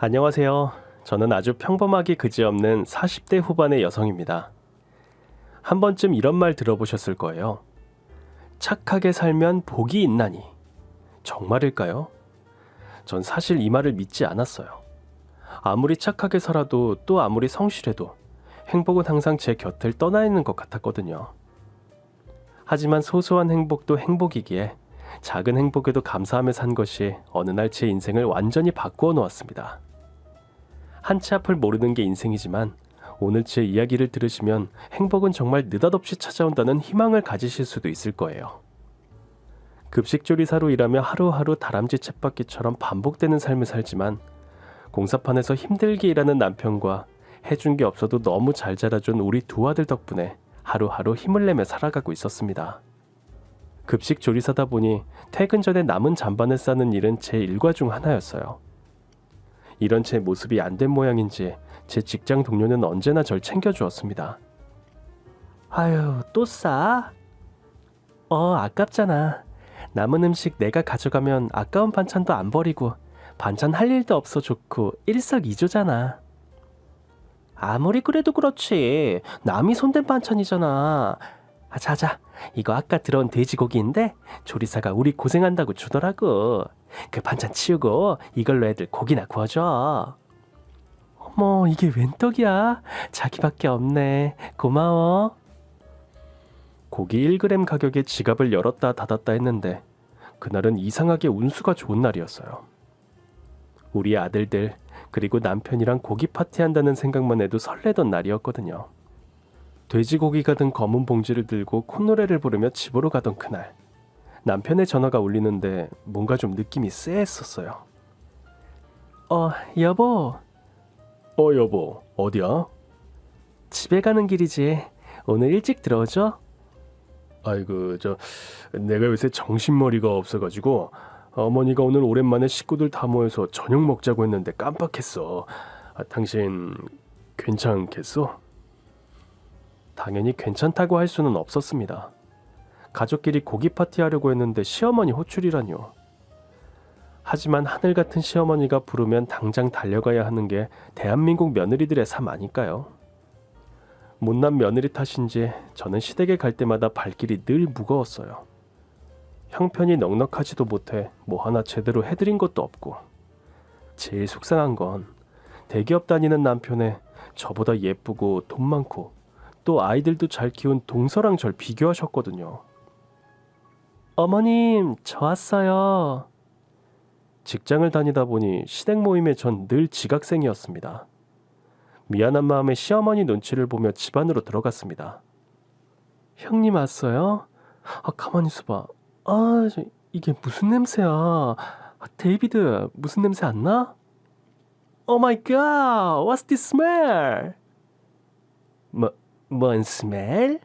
안녕하세요. 저는 아주 평범하기 그지없는 40대 후반의 여성입니다. 한 번쯤 이런 말 들어보셨을 거예요. 착하게 살면 복이 있나니. 정말일까요? 전 사실 이 말을 믿지 않았어요. 아무리 착하게 살아도 또 아무리 성실해도 행복은 항상 제 곁을 떠나 있는 것 같았거든요. 하지만 소소한 행복도 행복이기에 작은 행복에도 감사하며 산 것이 어느 날 제 인생을 완전히 바꾸어 놓았습니다. 한 치 앞을 모르는 게 인생이지만 오늘 제 이야기를 들으시면 행복은 정말 느닷없이 찾아온다는 희망을 가지실 수도 있을 거예요. 급식조리사로 일하며 하루하루 다람쥐 쳇바퀴처럼 반복되는 삶을 살지만 공사판에서 힘들게 일하는 남편과 해준 게 없어도 너무 잘 자라준 우리 두 아들 덕분에 하루하루 힘을 내며 살아가고 있었습니다. 급식조리사다 보니 퇴근 전에 남은 잔반을 싸는 일은 제 일과 중 하나였어요. 이런 제 모습이 안 된 모양인지 제 직장 동료는 언제나 절 챙겨주었습니다. 아유, 또 싸? 아깝잖아. 남은 음식 내가 가져가면 아까운 반찬도 안 버리고 반찬 할 일도 없어 좋고 일석이조잖아. 아무리 그래도 그렇지. 남이 손댄 반찬이잖아. 자자, 이거 아까 들어온 돼지고기인데 조리사가 우리 고생한다고 주더라고. 그 반찬 치우고 이걸로 애들 고기나 구워줘. 어머, 이게 웬 떡이야? 자기밖에 없네. 고마워. 고기 1g 가격에 지갑을 열었다 닫았다 했는데 그날은 이상하게 운수가 좋은 날이었어요. 우리 아들들 그리고 남편이랑 고기 파티한다는 생각만 해도 설레던 날이었거든요. 돼지고기가 든 검은 봉지를 들고 콧노래를 부르며 집으로 가던 그날, 남편의 전화가 울리는데 뭔가 좀 느낌이 쎄했었어요. 여보. 여보, 어디야? 집에 가는 길이지. 오늘 일찍 들어오죠? 아이고, 내가 요새 정신머리가 없어가지고 어머니가 오늘 오랜만에 식구들 다 모여서 저녁 먹자고 했는데 깜빡했어. 당신 괜찮겠어? 당연히 괜찮다고 할 수는 없었습니다. 가족끼리 고기 파티하려고 했는데 시어머니 호출이라뇨. 하지만 하늘 같은 시어머니가 부르면 당장 달려가야 하는 게 대한민국 며느리들의 삶 아닐까요? 못난 며느리 탓인지 저는 시댁에 갈 때마다 발길이 늘 무거웠어요. 형편이 넉넉하지도 못해 뭐 하나 제대로 해드린 것도 없고, 제일 속상한 건 대기업 다니는 남편에 저보다 예쁘고 돈 많고 또 아이들도 잘 키운 동서랑 절 비교하셨거든요. 어머님, 저 왔어요. 직장을 다니다 보니 시댁 모임에 전 늘 지각생이었습니다. 미안한 마음에 시어머니 눈치를 보며 집 안으로 들어갔습니다. 형님 왔어요? 가만히 있어봐. 이게 무슨 냄새야? 데이비드, 무슨 냄새 안 나? Oh my god, what's this smell? 뭔 스멜?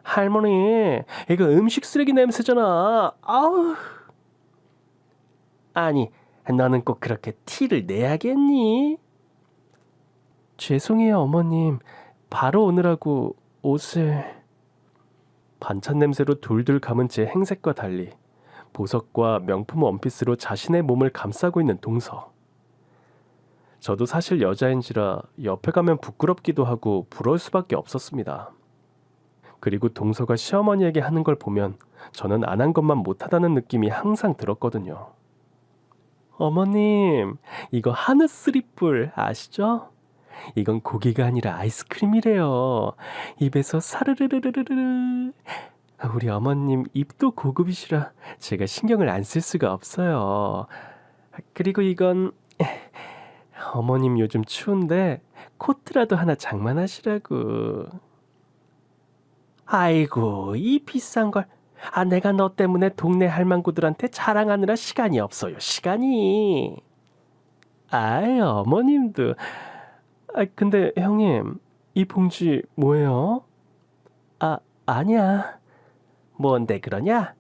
할머니, 이거 음식 쓰레기 냄새잖아. 아우. 아니, 너는 꼭 그렇게 티를 내야겠니? 죄송해요, 어머님. 바로 오느라고 옷을... 반찬 냄새로 둘둘 감은 제 행색과 달리 보석과 명품 원피스로 자신의 몸을 감싸고 있는 동서. 저도 사실 여자인지라 옆에 가면 부끄럽기도 하고 부러울 수밖에 없었습니다. 그리고 동서가 시어머니에게 하는 걸 보면 저는 안 한 것만 못하다는 느낌이 항상 들었거든요. 어머님, 이거 한우 쓰리뿔 아시죠? 이건 고기가 아니라 아이스크림이래요. 입에서 사르르르르르르. 우리 어머님 입도 고급이시라 제가 신경을 안 쓸 수가 없어요. 그리고 이건 어머님 요즘 추운데 코트라도 하나 장만하시라고. 아이고, 이 비싼 걸. 내가 너 때문에 동네 할망구들한테 자랑하느라 시간이 없어요. 시간이. 어머님도. 근데 형님, 이 봉지 뭐예요? 아니야. 뭔데 그러냐?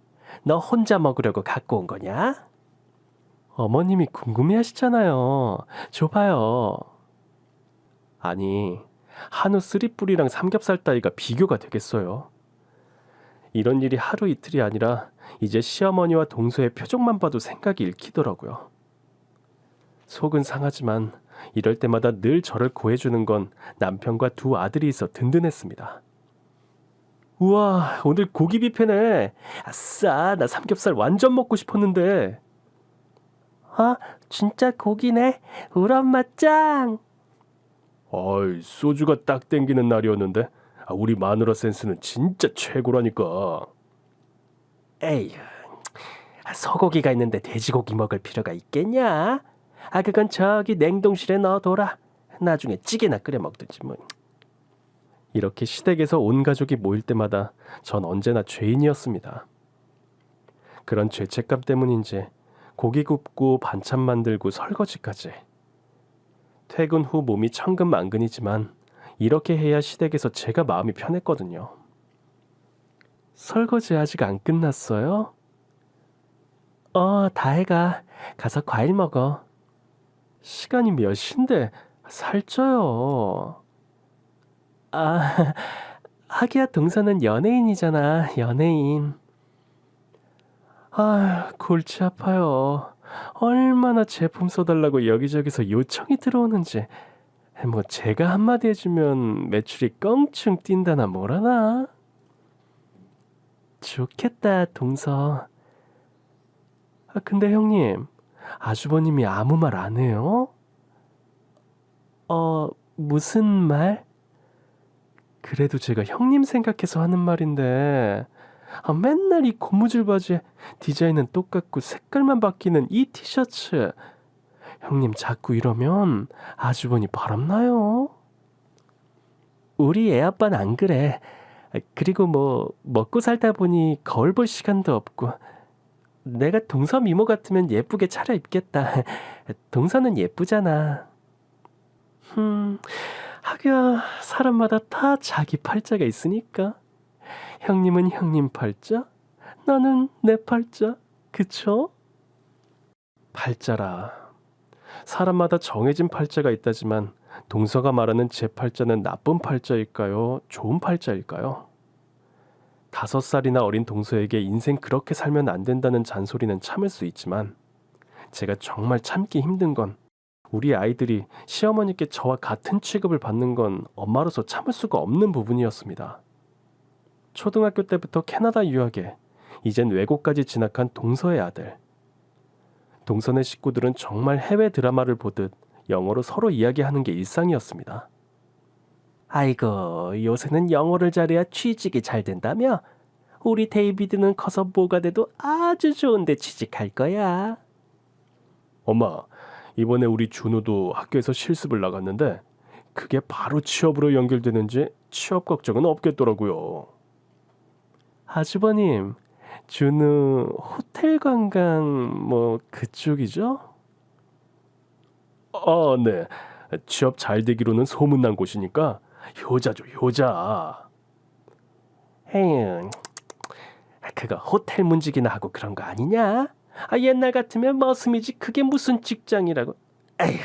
너 혼자 먹으려고 갖고 온 거냐? 어머님이 궁금해하시잖아요. 줘봐요. 아니, 한우 쓰리뿔이랑 삼겹살 따위가 비교가 되겠어요? 이런 일이 하루 이틀이 아니라 이제 시어머니와 동서의 표정만 봐도 생각이 읽히더라고요. 속은 상하지만 이럴 때마다 늘 저를 고해주는 건 남편과 두 아들이 있어 든든했습니다. 우와, 오늘 고기 뷔페네. 아싸, 나 삼겹살 완전 먹고 싶었는데. 아, 진짜 고기네. 우리 엄마 짱. 어이, 소주가 딱 땡기는 날이었는데 우리 마누라 센스는 진짜 최고라니까. 에휴, 소고기가 있는데 돼지고기 먹을 필요가 있겠냐? 그건 저기 냉동실에 넣어둬라. 나중에 찌개나 끓여 먹든지 뭐. 이렇게 시댁에서 온 가족이 모일 때마다 전 언제나 죄인이었습니다. 그런 죄책감 때문인지 고기 굽고 반찬 만들고 설거지까지. 퇴근 후 몸이 천근만근이지만 이렇게 해야 시댁에서 제가 마음이 편했거든요. 설거지 아직 안 끝났어요? 다 해가. 가서 과일 먹어. 시간이 몇 시인데 살쪄요. 하기야 동서는 연예인이잖아, 연예인. 골치 아파요. 얼마나 제품 써달라고 여기저기서 요청이 들어오는지. 뭐 제가 한마디 해주면 매출이 껑충 뛴다나 뭐라나. 좋겠다, 동서. 근데 형님, 아주버님이 아무 말 안 해요? 무슨 말? 그래도 제가 형님 생각해서 하는 말인데, 맨날 이 고무줄 바지에 디자인은 똑같고 색깔만 바뀌는 이 티셔츠. 형님 자꾸 이러면 아주버니 바람나요? 우리 애아빠는 안 그래. 그리고 뭐 먹고 살다 보니 거울 볼 시간도 없고. 내가 동서 미모 같으면 예쁘게 차려입겠다. 동서는 예쁘잖아. 하기야 사람마다 다 자기 팔자가 있으니까. 형님은 형님 팔자, 나는 내 팔자, 그쵸? 팔자라. 사람마다 정해진 팔자가 있다지만 동서가 말하는 제 팔자는 나쁜 팔자일까요? 좋은 팔자일까요? 5살이나 어린 동서에게 인생 그렇게 살면 안 된다는 잔소리는 참을 수 있지만 제가 정말 참기 힘든 건 우리 아이들이 시어머니께 저와 같은 취급을 받는 건 엄마로서 참을 수가 없는 부분이었습니다. 초등학교 때부터 캐나다 유학에 이젠 외국까지 진학한 동서의 아들. 동서네 식구들은 정말 해외 드라마를 보듯 영어로 서로 이야기하는 게 일상이었습니다. 아이고, 요새는 영어를 잘해야 취직이 잘 된다며? 우리 데이비드는 커서 뭐가 돼도 아주 좋은데 취직할 거야. 엄마, 이번에 우리 준우도 학교에서 실습을 나갔는데 그게 바로 취업으로 연결되는지 취업 걱정은 없겠더라고요. 아주버님, 준우 호텔 관광 뭐 그쪽이죠? 네. 취업 잘 되기로는 소문난 곳이니까 효자죠, 효자. 에휴, 그거 호텔 문직이나 하고 그런 거 아니냐? 옛날 같으면 머슴이지 그게 무슨 직장이라고. 에휴.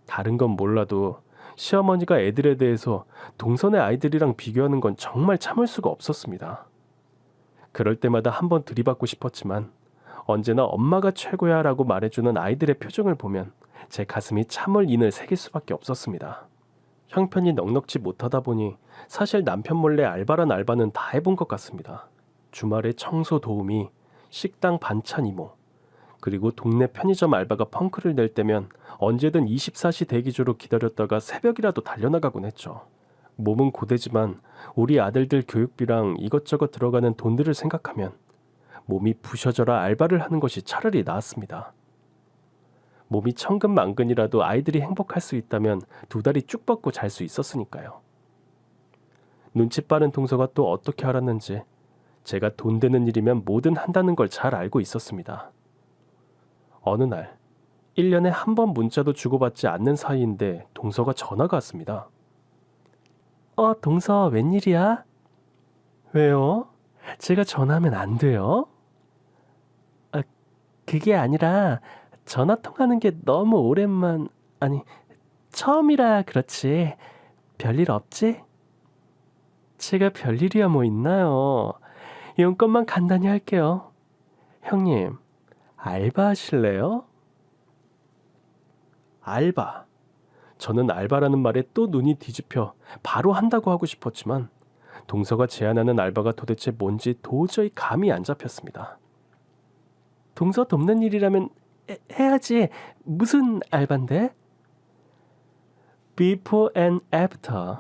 다른 건 몰라도 시어머니가 애들에 대해서 동선의 아이들이랑 비교하는 건 정말 참을 수가 없었습니다. 그럴 때마다 한번 들이받고 싶었지만 언제나 엄마가 최고야 라고 말해주는 아이들의 표정을 보면 제 가슴이 참을 인을 새길 수밖에 없었습니다. 형편이 넉넉지 못하다 보니 사실 남편 몰래 알바란 알바는 다 해본 것 같습니다. 주말에 청소 도우미, 식당 반찬 이모, 그리고 동네 편의점 알바가 펑크를 낼 때면 언제든 24시 대기조로 기다렸다가 새벽이라도 달려나가곤 했죠. 몸은 고되지만 우리 아들들 교육비랑 이것저것 들어가는 돈들을 생각하면 몸이 부셔져라 알바를 하는 것이 차라리 나았습니다. 몸이 천근만근이라도 아이들이 행복할 수 있다면 2다리 쭉 뻗고 잘 수 있었으니까요. 눈치 빠른 동서가 또 어떻게 알았는지 제가 돈 되는 일이면 뭐든 한다는 걸 잘 알고 있었습니다. 어느 날 1년에 한 번 문자도 주고받지 않는 사이인데 동서가 전화가 왔습니다. 동서 웬일이야? 왜요? 제가 전화하면 안 돼요? 그게 아니라 전화 통하는 게 너무 아니 처음이라 그렇지. 별일 없지? 제가 별일이야 뭐 있나요? 용건만 간단히 할게요. 형님, 알바하실래요? 알바. 저는 알바라는 말에 또 눈이 뒤집혀 바로 한다고 하고 싶었지만 동서가 제안하는 알바가 도대체 뭔지 도저히 감이 안 잡혔습니다. 동서 돕는 일이라면 해야지. 무슨 알바인데? Before and After.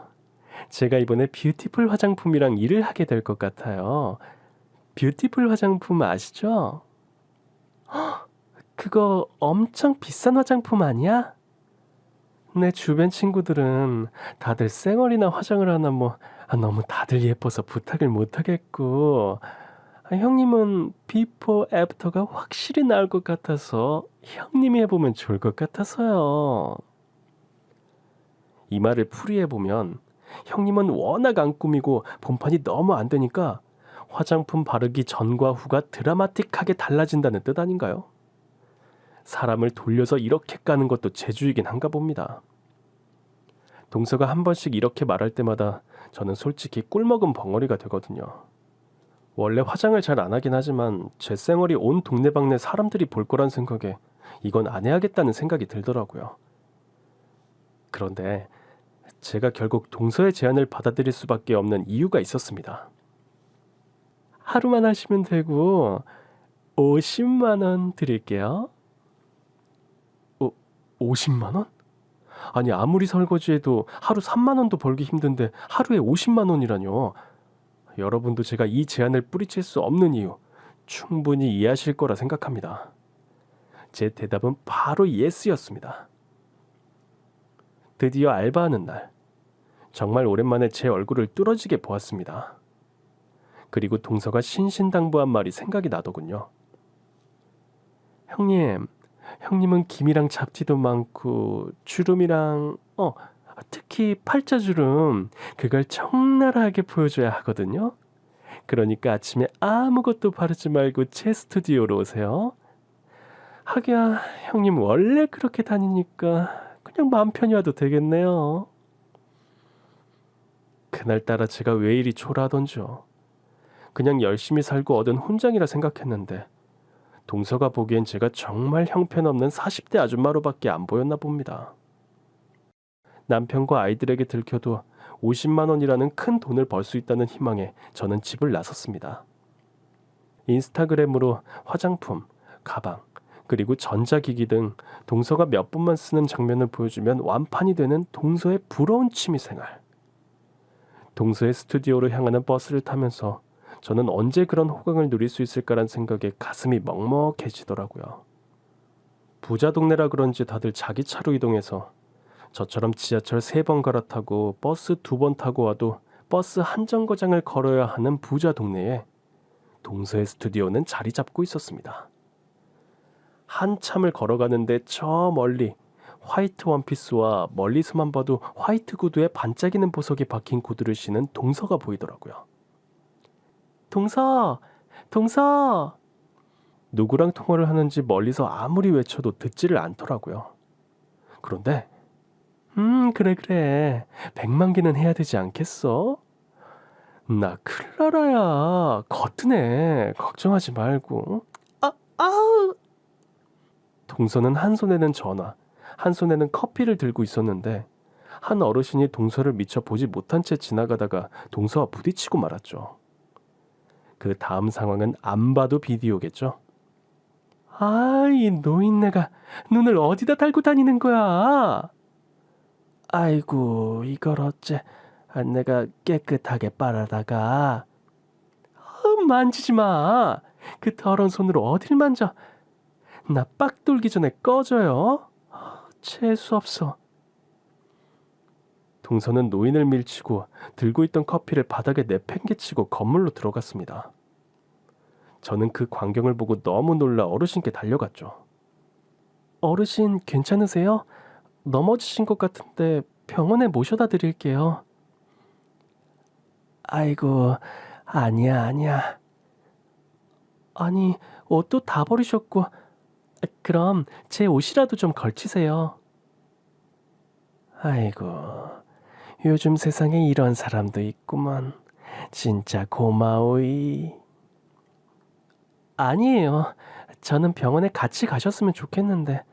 제가 이번에 뷰티풀 화장품이랑 일을 하게 될 것 같아요. 뷰티풀 화장품 아시죠? 그거 엄청 비싼 화장품 아니야? 내 주변 친구들은 다들 쌩얼이나 화장을 하나 너무 다들 예뻐서 부탁을 못 하겠고 형님은 비포 애프터가 확실히 나을 것 같아서 형님이 해보면 좋을 것 같아서요. 이 말을 풀이해보면 형님은 워낙 안 꾸미고 본판이 너무 안 되니까 화장품 바르기 전과 후가 드라마틱하게 달라진다는 뜻 아닌가요? 사람을 돌려서 이렇게 까는 것도 재주이긴 한가 봅니다. 동서가 한 번씩 이렇게 말할 때마다 저는 솔직히 꿀먹은 벙어리가 되거든요. 원래 화장을 잘 안 하긴 하지만 제 쌩얼이 온 동네방네 사람들이 볼 거란 생각에 이건 안 해야겠다는 생각이 들더라고요. 그런데 제가 결국 동서의 제안을 받아들일 수밖에 없는 이유가 있었습니다. 하루만 하시면 되고 50만 원 드릴게요. 50만 원? 아니 아무리 설거지해도 하루 3만 원도 벌기 힘든데 하루에 50만 원이라뇨. 여러분도 제가 이 제안을 뿌리칠 수 없는 이유 충분히 이해하실 거라 생각합니다. 제 대답은 바로 예스였습니다. 드디어 알바하는 날, 정말 오랜만에 제 얼굴을 뚫어지게 보았습니다. 그리고 동서가 신신당부한 말이 생각이 나더군요. 형님은 김이랑 잡티도 많고 주름이랑 특히 팔자주름 그걸 적나라하게 보여줘야 하거든요. 그러니까 아침에 아무것도 바르지 말고 제 스튜디오로 오세요. 하기야 형님 원래 그렇게 다니니까 그냥 마음 편히 와도 되겠네요. 그날따라 제가 왜 이리 초라하던지요. 그냥 열심히 살고 얻은 훈장이라 생각했는데 동서가 보기엔 제가 정말 형편없는 40대 아줌마로밖에 안 보였나 봅니다. 남편과 아이들에게 들켜도 50만 원이라는 큰 돈을 벌 수 있다는 희망에 저는 집을 나섰습니다. 인스타그램으로 화장품, 가방, 그리고 전자기기 등 동서가 몇 번만 쓰는 장면을 보여주면 완판이 되는 동서의 부러운 취미생활. 동서의 스튜디오로 향하는 버스를 타면서 저는 언제 그런 호강을 누릴 수 있을까란 생각에 가슴이 먹먹해지더라고요. 부자 동네라 그런지 다들 자기 차로 이동해서 저처럼 지하철 3번 갈아타고 버스 2번 타고 와도 버스 한 정거장을 걸어야 하는 부자 동네에 동서의 스튜디오는 자리 잡고 있었습니다. 한참을 걸어가는데 저 멀리 화이트 원피스와 멀리서만 봐도 화이트 구두에 반짝이는 보석이 박힌 구두를 신은 동서가 보이더라고요. 동서! 누구랑 통화를 하는지 멀리서 아무리 외쳐도 듣지를 않더라고요. 그런데 그래 100만 개는 해야 되지 않겠어? 나 클라라야. 거뜬해. 걱정하지 말고. 아우! 동서는 한 손에는 전화, 한 손에는 커피를 들고 있었는데 한 어르신이 동서를 미처 보지 못한 채 지나가다가 동서와 부딪히고 말았죠. 그 다음 상황은 안 봐도 비디오겠죠. 이 노인네가 눈을 어디다 달고 다니는 거야? 아이고 이걸 어째 내가 깨끗하게 빨아다가 만지지 마. 그 더러운 손으로 어딜 만져. 나 빡 돌기 전에 꺼져요. 재수없어. 동서는 노인을 밀치고 들고 있던 커피를 바닥에 내팽개치고 건물로 들어갔습니다. 저는 그 광경을 보고 너무 놀라 어르신께 달려갔죠. 어르신 괜찮으세요? 넘어지신 것 같은데 병원에 모셔다 드릴게요. 아이고 아니야. 아니 옷도 다 버리셨고 그럼 제 옷이라도 좀 걸치세요. 아이고 요즘 세상에 이런 사람도 있구먼. 진짜 고마워이. 아니에요. 저는 병원에 같이 가셨으면 좋겠는데.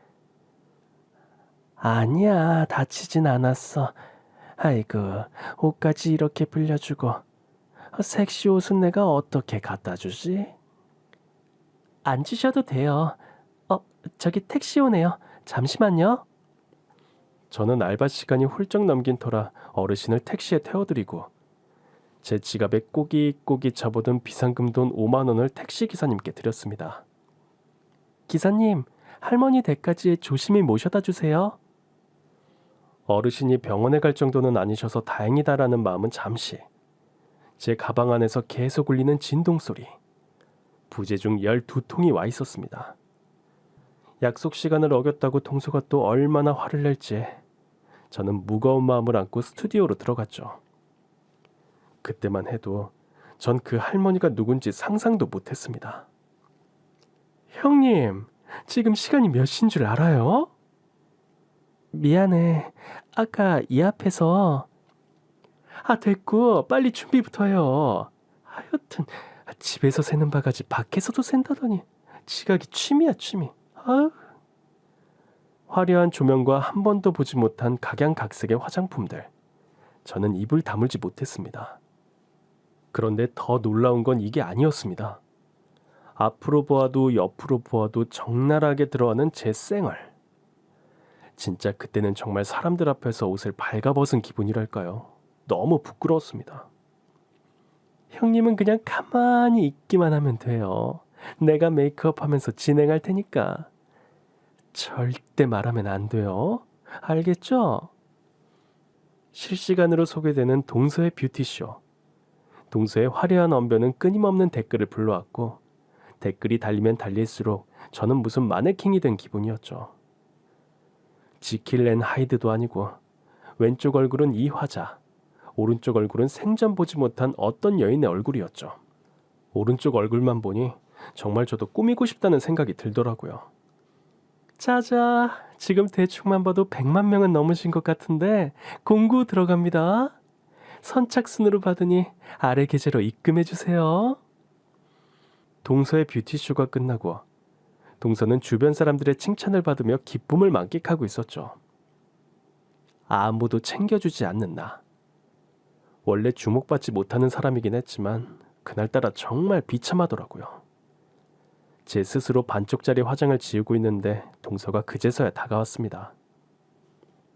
아니야, 다치진 않았어. 아이고, 옷까지 이렇게 빌려주고. 섹시 옷은 내가 어떻게 갖다 주지? 앉으셔도 돼요. 저기 택시 오네요. 잠시만요. 저는 알바 시간이 훌쩍 넘긴 터라 어르신을 택시에 태워드리고 제 지갑에 꼬깃꼬깃 접어둔 비상금 돈 5만 원을 택시 기사님께 드렸습니다. 기사님, 할머니 댁까지 조심히 모셔다 주세요. 어르신이 병원에 갈 정도는 아니셔서 다행이다라는 마음은 잠시. 제 가방 안에서 계속 울리는 진동 소리. 부재 중 12통이 와 있었습니다. 약속 시간을 어겼다고 동서가 또 얼마나 화를 낼지 저는 무거운 마음을 안고 스튜디오로 들어갔죠. 그때만 해도 전 그 할머니가 누군지 상상도 못했습니다. 형님, 지금 시간이 몇 시인 줄 알아요? 미안해. 아까 이 앞에서... 됐고 빨리 준비부터 해요. 하여튼 집에서 새는 바가지 밖에서도 샌다더니 지각이 취미야 취미. 아유. 화려한 조명과 한 번도 보지 못한 각양각색의 화장품들. 저는 입을 다물지 못했습니다. 그런데 더 놀라운 건 이게 아니었습니다. 앞으로 보아도 옆으로 보아도 적나라하게 들어가는 제 쌩얼. 진짜 그때는 정말 사람들 앞에서 옷을 발가벗은 기분이랄까요. 너무 부끄러웠습니다. 형님은 그냥 가만히 있기만 하면 돼요. 내가 메이크업 하면서 진행할 테니까. 절대 말하면 안 돼요. 알겠죠? 실시간으로 소개되는 동서의 뷰티쇼. 동서의 화려한 언변은 끊임없는 댓글을 불러왔고 댓글이 달리면 달릴수록 저는 무슨 마네킹이 된 기분이었죠. 지킬 앤 하이드도 아니고 왼쪽 얼굴은 이화자, 오른쪽 얼굴은 생전 보지 못한 어떤 여인의 얼굴이었죠. 오른쪽 얼굴만 보니 정말 저도 꾸미고 싶다는 생각이 들더라고요. 자자, 지금 대충만 봐도 100만 명은 넘으신 것 같은데 공구 들어갑니다. 선착순으로 받으니 아래 계좌로 입금해주세요. 동서의 뷰티쇼가 끝나고 동서는 주변 사람들의 칭찬을 받으며 기쁨을 만끽하고 있었죠. 아무도 챙겨주지 않는 나. 원래 주목받지 못하는 사람이긴 했지만 그날따라 정말 비참하더라고요. 제 스스로 반쪽짜리 화장을 지우고 있는데 동서가 그제서야 다가왔습니다.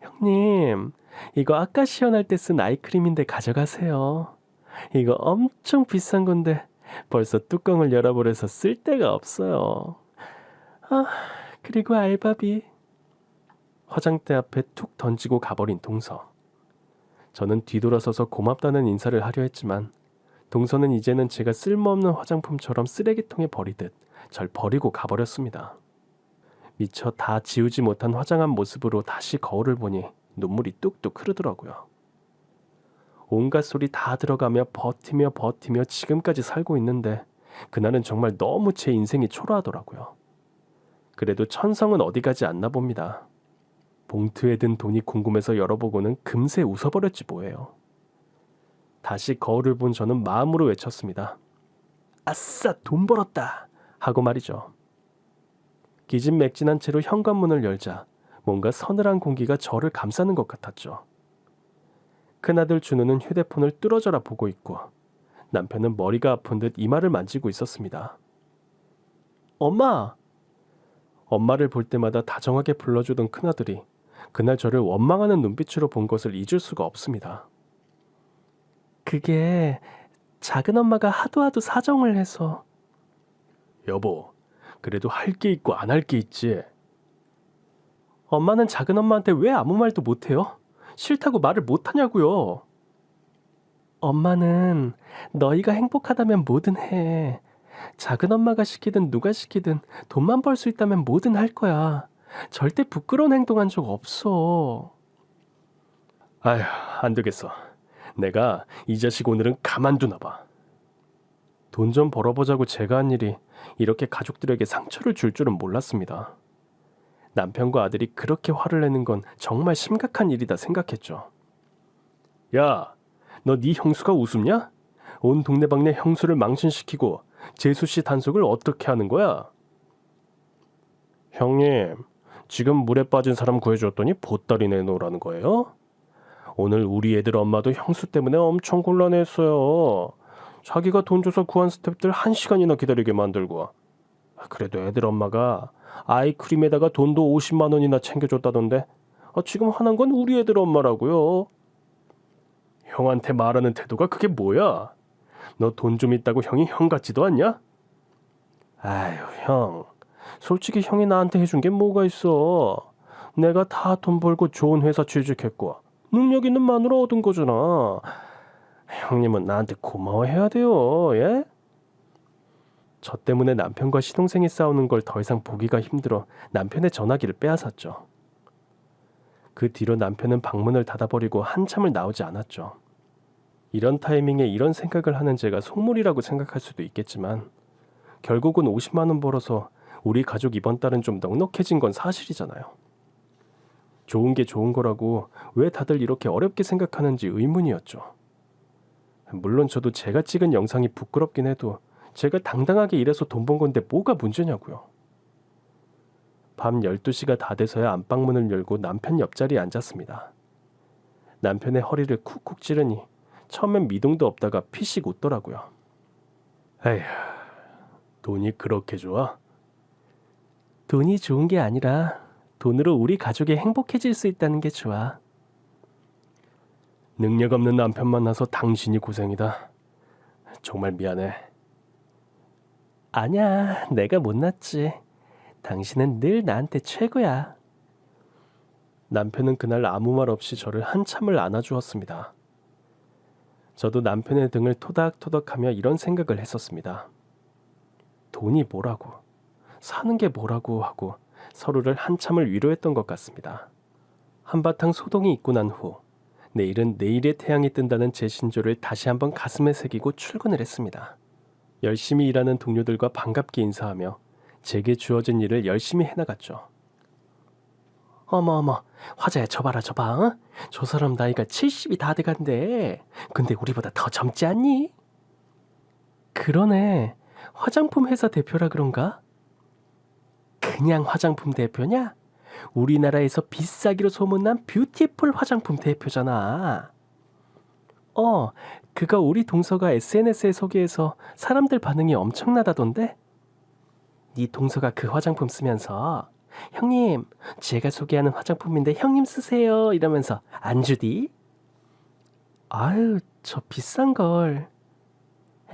형님, 이거 아까 시연할 때 쓴 아이크림인데 가져가세요. 이거 엄청 비싼 건데 벌써 뚜껑을 열어버려서 쓸 데가 없어요. 그리고 알바비. 화장대 앞에 툭 던지고 가버린 동서. 저는 뒤돌아서서 고맙다는 인사를 하려 했지만 동서는 이제는 제가 쓸모없는 화장품처럼 쓰레기통에 버리듯 절 버리고 가버렸습니다. 미처 다 지우지 못한 화장한 모습으로 다시 거울을 보니 눈물이 뚝뚝 흐르더라고요. 온갖 소리 다 들어가며 버티며 지금까지 살고 있는데 그날은 정말 너무 제 인생이 초라하더라고요. 그래도 천성은 어디 가지 않나 봅니다. 봉투에 든 돈이 궁금해서 열어보고는 금세 웃어버렸지 뭐예요. 다시 거울을 본 저는 마음으로 외쳤습니다. 아싸, 돈 벌었다! 하고 말이죠. 기진맥진한 채로 현관문을 열자 뭔가 서늘한 공기가 저를 감싸는 것 같았죠. 큰아들 준우는 휴대폰을 뚫어져라 보고 있고 남편은 머리가 아픈 듯 이마를 만지고 있었습니다. 엄마! 엄마를 볼 때마다 다정하게 불러주던 큰아들이 그날 저를 원망하는 눈빛으로 본 것을 잊을 수가 없습니다. 그게 작은 엄마가 하도 사정을 해서. 여보, 그래도 할 게 있고 안 할 게 있지. 엄마는 작은 엄마한테 왜 아무 말도 못해요? 싫다고 말을 못하냐고요. 엄마는 너희가 행복하다면 뭐든 해. 작은 엄마가 시키든 누가 시키든 돈만 벌 수 있다면 뭐든 할 거야. 절대 부끄러운 행동한 적 없어. 아휴, 안 되겠어. 내가 이 자식 오늘은 가만두나 봐. 돈 좀 벌어보자고 제가 한 일이 이렇게 가족들에게 상처를 줄 줄은 몰랐습니다. 남편과 아들이 그렇게 화를 내는 건 정말 심각한 일이다 생각했죠. 야, 너 네 형수가 우습냐? 온 동네방네 형수를 망신시키고 재수씨 단속을 어떻게 하는 거야? 형님, 지금 물에 빠진 사람 구해줬더니 보따리 내놓으라는 거예요? 오늘 우리 애들 엄마도 형수 때문에 엄청 곤란했어요. 자기가 돈 줘서 구한 스태프들 1시간이나 기다리게 만들고. 그래도 애들 엄마가 아이크림에다가 돈도 50만 원이나 챙겨줬다던데 지금 화난 건 우리 애들 엄마라고요. 형한테 말하는 태도가 그게 뭐야? 너 돈 좀 있다고 형이 형 같지도 않냐? 아유 형, 솔직히 형이 나한테 해준 게 뭐가 있어. 내가 다 돈 벌고 좋은 회사 취직했고 능력 있는 마누라 얻은 거잖아. 형님은 나한테 고마워해야 돼요. 예? 저 때문에 남편과 시동생이 싸우는 걸 더 이상 보기가 힘들어 남편의 전화기를 빼앗았죠. 그 뒤로 남편은 방문을 닫아버리고 한참을 나오지 않았죠. 이런 타이밍에 이런 생각을 하는 제가 속물이라고 생각할 수도 있겠지만 결국은 50만 원 벌어서 우리 가족 이번 달은 좀 넉넉해진 건 사실이잖아요. 좋은 게 좋은 거라고 왜 다들 이렇게 어렵게 생각하는지 의문이었죠. 물론 저도 제가 찍은 영상이 부끄럽긴 해도 제가 당당하게 일해서 돈 번 건데 뭐가 문제냐고요. 밤 12시가 다 돼서야 안방문을 열고 남편 옆자리에 앉았습니다. 남편의 허리를 쿡쿡 찌르니 처음엔 미동도 없다가 피식 웃더라고요. 에휴, 돈이 그렇게 좋아? 돈이 좋은 게 아니라 돈으로 우리 가족이 행복해질 수 있다는 게 좋아. 능력 없는 남편 만나서 당신이 고생이다. 정말 미안해. 아니야, 내가 못났지. 당신은 늘 나한테 최고야. 남편은 그날 아무 말 없이 저를 한참을 안아주었습니다. 저도 남편의 등을 토닥토닥하며 이런 생각을 했었습니다. 돈이 뭐라고, 사는 게 뭐라고 하고 서로를 한참을 위로했던 것 같습니다. 한바탕 소동이 있고 난 후 내일은 내일의 태양이 뜬다는 제 신조를 다시 한번 가슴에 새기고 출근을 했습니다. 열심히 일하는 동료들과 반갑게 인사하며 제게 주어진 일을 열심히 해나갔죠. 어머, 화자야, 저 봐라, 저 봐. 어? 저 사람 나이가 70이 다 돼간대. 근데 우리보다 더 젊지 않니? 그러네. 화장품 회사 대표라 그런가? 그냥 화장품 대표냐? 우리나라에서 비싸기로 소문난 뷰티풀 화장품 대표잖아. 그거 우리 동서가 SNS에 소개해서 사람들 반응이 엄청나다던데? 네 동서가 그 화장품 쓰면서 형님, 제가 소개하는 화장품인데 형님 쓰세요 이러면서 안 주디? 아유, 저 비싼 걸.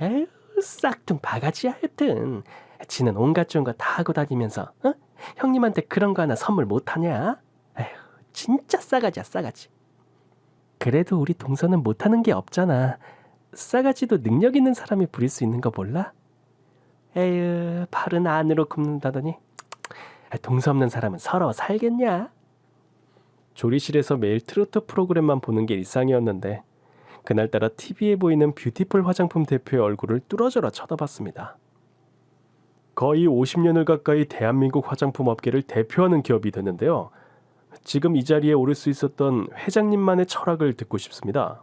에휴, 싹퉁 바가지야 하여튼. 지는 온갖 좋은 거 다 하고 다니면서 형님한테 그런 거 하나 선물 못하냐? 에휴, 진짜 싸가지야, 싸가지. 그래도 우리 동서는 못하는 게 없잖아. 싸가지도 능력 있는 사람이 부릴 수 있는 거 몰라? 에휴, 팔은 안으로 굽는다더니 동서 없는 사람은 서러워 살겠냐? 조리실에서 매일 트로트 프로그램만 보는 게 일상이었는데 그날따라 TV에 보이는 뷰티풀 화장품 대표의 얼굴을 뚫어져라 쳐다봤습니다. 거의 50년을 가까이 대한민국 화장품 업계를 대표하는 기업이 됐는데요. 지금 이 자리에 오를 수 있었던 회장님만의 철학을 듣고 싶습니다.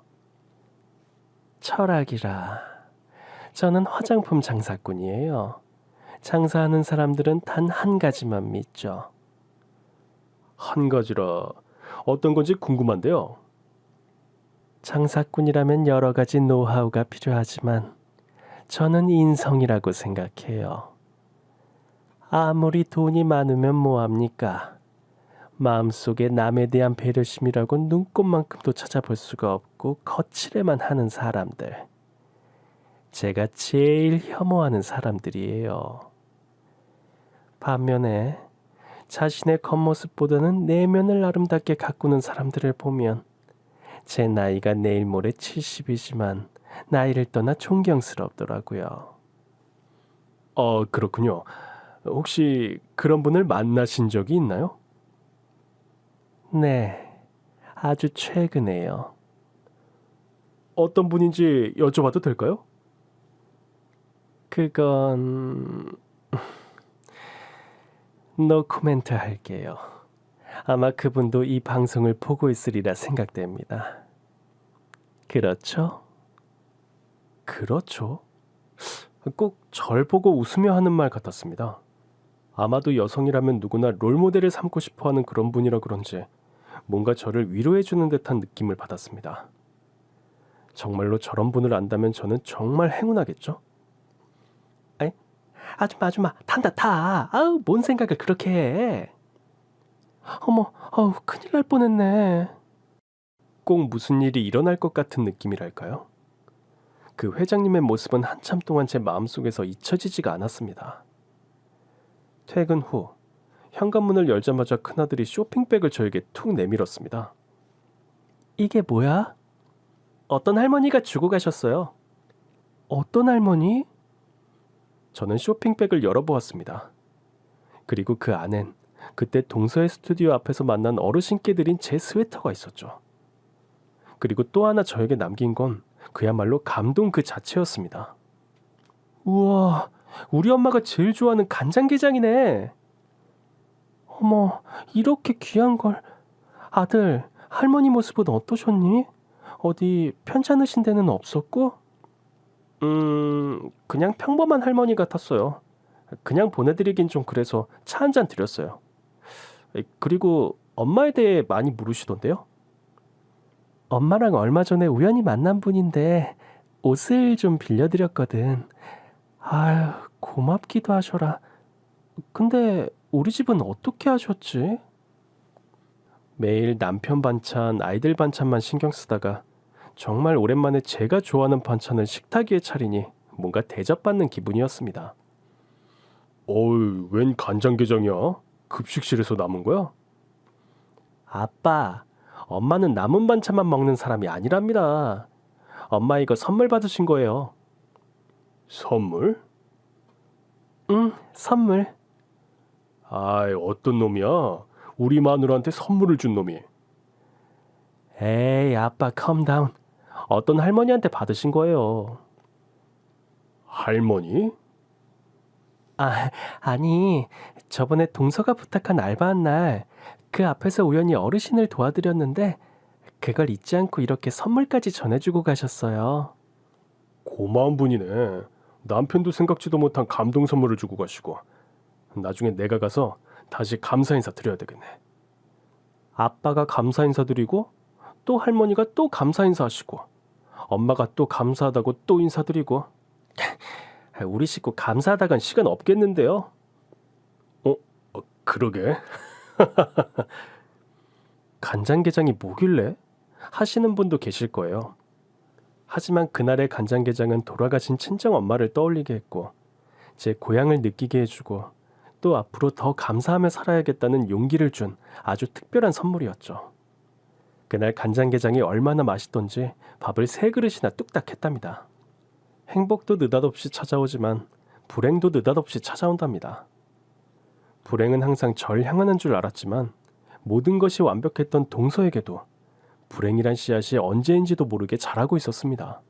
철학이라. 저는 화장품 장사꾼이에요. 장사하는 사람들은 단 한 가지만 믿죠. 한 가지라 어떤 건지 궁금한데요. 장사꾼이라면 여러 가지 노하우가 필요하지만 저는 인성이라고 생각해요. 아무리 돈이 많으면 뭐합니까? 마음속에 남에 대한 배려심이라고 눈꼽만큼도 찾아볼 수가 없고 거칠에만 하는 사람들. 제가 제일 혐오하는 사람들이에요. 반면에 자신의 겉모습보다는 내면을 아름답게 가꾸는 사람들을 보면 제 나이가 내일 모레 70이지만 나이를 떠나 존경스럽더라고요. 그렇군요. 혹시 그런 분을 만나신 적이 있나요? 네, 아주 최근에요. 어떤 분인지 여쭤봐도 될까요? 그건 노코멘트 할게요. 아마 그분도 이 방송을 보고 있으리라 생각됩니다. 그렇죠? 그렇죠. 꼭 절 보고 웃으며 하는 말 같았습니다. 아마도 여성이라면 누구나 롤모델을 삼고 싶어하는 그런 분이라 그런지 뭔가 저를 위로해주는 듯한 느낌을 받았습니다. 정말로 저런 분을 안다면 저는 정말 행운하겠죠? 에이, 아줌마, 탄다, 타. 아우, 뭔 생각을 그렇게 해. 어머, 큰일 날 뻔했네. 꼭 무슨 일이 일어날 것 같은 느낌이랄까요? 그 회장님의 모습은 한참 동안 제 마음속에서 잊혀지지가 않았습니다. 퇴근 후 현관문을 열자마자 큰아들이 쇼핑백을 저에게 툭 내밀었습니다. 이게 뭐야? 어떤 할머니가 주고 가셨어요. 어떤 할머니? 저는 쇼핑백을 열어보았습니다. 그리고 그 안엔 그때 동서의 스튜디오 앞에서 만난 어르신께 드린 제 스웨터가 있었죠. 그리고 또 하나 저에게 남긴 건 그야말로 감동 그 자체였습니다. 우와, 우리 엄마가 제일 좋아하는 간장게장이네. 어머, 이렇게 귀한 걸. 아들, 할머니 모습은 어떠셨니? 어디 편찮으신 데는 없었고? 그냥 평범한 할머니 같았어요. 그냥 보내드리긴 좀 그래서 차 한 잔 드렸어요. 그리고 엄마에 대해 많이 물으시던데요? 엄마랑 얼마 전에 우연히 만난 분인데 옷을 좀 빌려드렸거든. 아유, 고맙기도 하셔라. 근데 우리 집은 어떻게 하셨지? 매일 남편 반찬, 아이들 반찬만 신경 쓰다가 정말 오랜만에 제가 좋아하는 반찬을 식탁 위에 차리니 뭔가 대접받는 기분이었습니다. 어이, 웬 간장게장이야? 급식실에서 남은 거야? 아빠, 엄마는 남은 반찬만 먹는 사람이 아니랍니다. 엄마 이거 선물 받으신 거예요. 선물? 응, 선물. 아이, 어떤 놈이야? 우리 마누라한테 선물을 준 놈이. 에이, 아빠 컴다운. 어떤 할머니한테 받으신 거예요. 할머니? 아니, 저번에 동서가 부탁한 알바한 날 그 앞에서 우연히 어르신을 도와드렸는데 그걸 잊지 않고 이렇게 선물까지 전해주고 가셨어요. 고마운 분이네. 남편도 생각지도 못한 감동 선물을 주고 가시고. 나중에 내가 가서 다시 감사 인사 드려야 되겠네. 아빠가 감사 인사 드리고 또 할머니가 또 감사 인사 하시고 엄마가 또 감사하다고 또 인사드리고. 우리 식구 감사하다간 시간 없겠는데요? 그러게. 간장게장이 뭐길래? 하시는 분도 계실 거예요. 하지만 그날의 간장게장은 돌아가신 친정엄마를 떠올리게 했고 제 고향을 느끼게 해주고 또 앞으로 더 감사하며 살아야겠다는 용기를 준 아주 특별한 선물이었죠. 그날 간장게장이 얼마나 맛있던지 밥을 3그릇이나 뚝딱 했답니다. 행복도 느닷없이 찾아오지만 불행도 느닷없이 찾아온답니다. 불행은 항상 절 향하는 줄 알았지만 모든 것이 완벽했던 동서에게도 불행이란 씨앗이 언제인지도 모르게 자라고 있었습니다.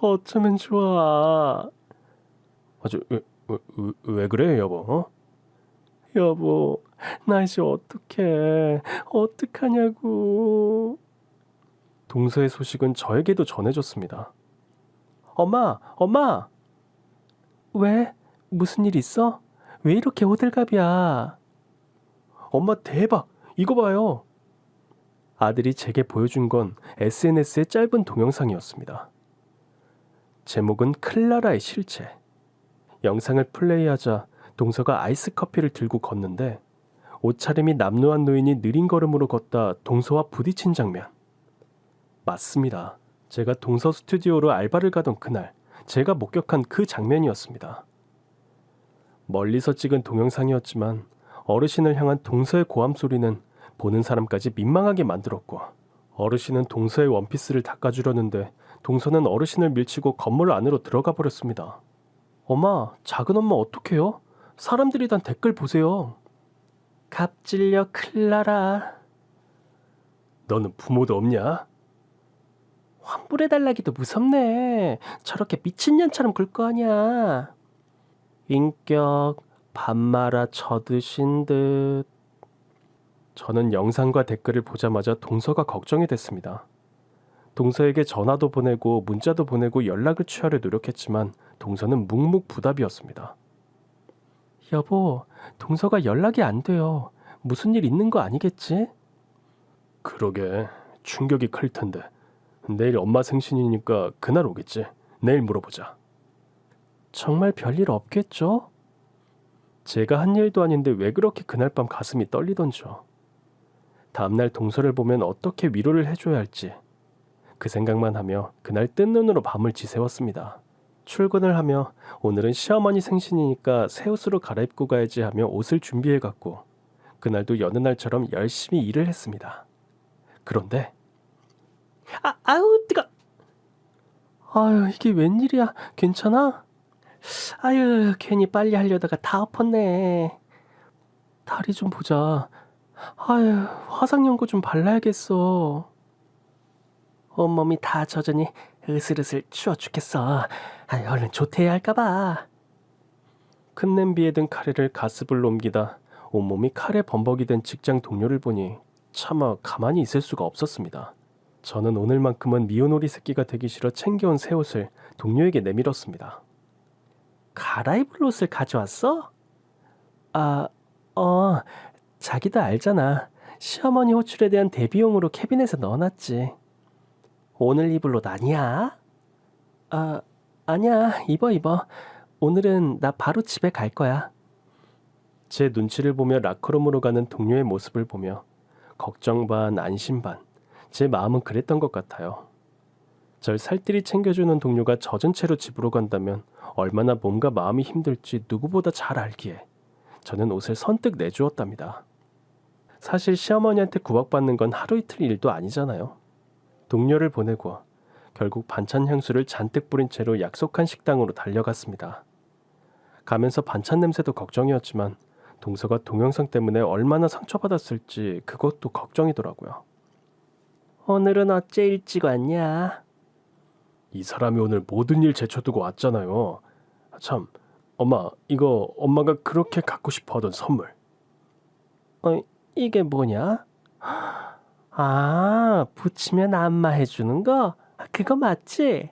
어쩌면 좋아. 왜 그래, 여보? 여보, 나 이제 어떡하냐고. 동서의 소식은 저에게도 전해졌습니다. 엄마! 왜? 무슨 일 있어? 왜 이렇게 호들갑이야? 엄마 대박! 이거 봐요. 아들이 제게 보여준 건 SNS의 짧은 동영상이었습니다. 제목은 클라라의 실체. 영상을 플레이하자 동서가 아이스 커피를 들고 걷는데 옷차림이 남루한 노인이 느린 걸음으로 걷다 동서와 부딪힌 장면. 맞습니다. 제가 동서 스튜디오로 알바를 가던 그날 제가 목격한 그 장면이었습니다. 멀리서 찍은 동영상이었지만 어르신을 향한 동서의 고함 소리는 보는 사람까지 민망하게 만들었고 어르신은 동서의 원피스를 닦아주려는데 동서는 어르신을 밀치고 건물 안으로 들어가 버렸습니다. 엄마, 작은 엄마 어떡해요? 사람들이 단 댓글 보세요. 갑질려 클라라. 너는 부모도 없냐? 환불해달라기도 무섭네. 저렇게 미친년처럼 굴 거 아냐. 인격 밥 말아 쳐드신 듯. 저는 영상과 댓글을 보자마자 동서가 걱정이 됐습니다. 동서에게 전화도 보내고 문자도 보내고 연락을 취하려 노력했지만 동서는 묵묵부답이었습니다. 여보, 동서가 연락이 안 돼요. 무슨 일 있는 거 아니겠지? 그러게, 충격이 클 텐데. 내일 엄마 생신이니까 그날 오겠지. 내일 물어보자. 정말 별일 없겠죠? 제가 한 일도 아닌데 왜 그렇게 그날 밤 가슴이 떨리던지요. 다음날 동서를 보면 어떻게 위로를 해줘야 할지 그 생각만 하며 그날 뜬 눈으로 밤을 지새웠습니다. 출근을 하며 오늘은 시어머니 생신이니까 새 옷으로 갈아입고 가야지 하며 옷을 준비해갔고 그날도 여느 날처럼 열심히 일을 했습니다. 그런데 아우 뜨거! 아유 이게 웬일이야? 괜찮아? 아유 괜히 빨리 하려다가 다 엎었네. 다리 좀 보자. 아유 화상 연고 좀 발라야겠어. 온몸이 다 젖으니 으슬으슬 추워 죽겠어. 아유 얼른 조퇴해야 할까봐. 큰 냄비에 든 카레를 가스불로 옮기다 온몸이 카레 범벅이 된 직장 동료를 보니 차마 가만히 있을 수가 없었습니다. 저는 오늘만큼은 미혼오리 새끼가 되기 싫어 챙겨온 새 옷을 동료에게 내밀었습니다. 갈아입을 옷을 가져왔어? 자기도 알잖아. 시어머니 호출에 대한 대비용으로 캐비넷에 넣어놨지. 오늘 입을 옷 아니야? 아니야. 입어. 오늘은 나 바로 집에 갈 거야. 제 눈치를 보며 라커룸으로 가는 동료의 모습을 보며 걱정 반 안심 반 제 마음은 그랬던 것 같아요. 절 살뜰히 챙겨주는 동료가 젖은 채로 집으로 간다면 얼마나 몸과 마음이 힘들지 누구보다 잘 알기에 저는 옷을 선뜻 내주었답니다. 사실 시어머니한테 구박받는 건 하루 이틀 일도 아니잖아요. 동료를 보내고 결국 반찬 향수를 잔뜩 뿌린 채로 약속한 식당으로 달려갔습니다. 가면서 반찬 냄새도 걱정이었지만 동서가 동영상 때문에 얼마나 상처받았을지 그것도 걱정이더라고요. 오늘은 어째 일찍 왔냐? 이 사람이 오늘 모든 일 제쳐두고 왔잖아요. 참, 엄마, 이거 엄마가 그렇게 갖고 싶어 하던 선물. 이게 뭐냐? 붙이면 안마해주는 거? 그거 맞지?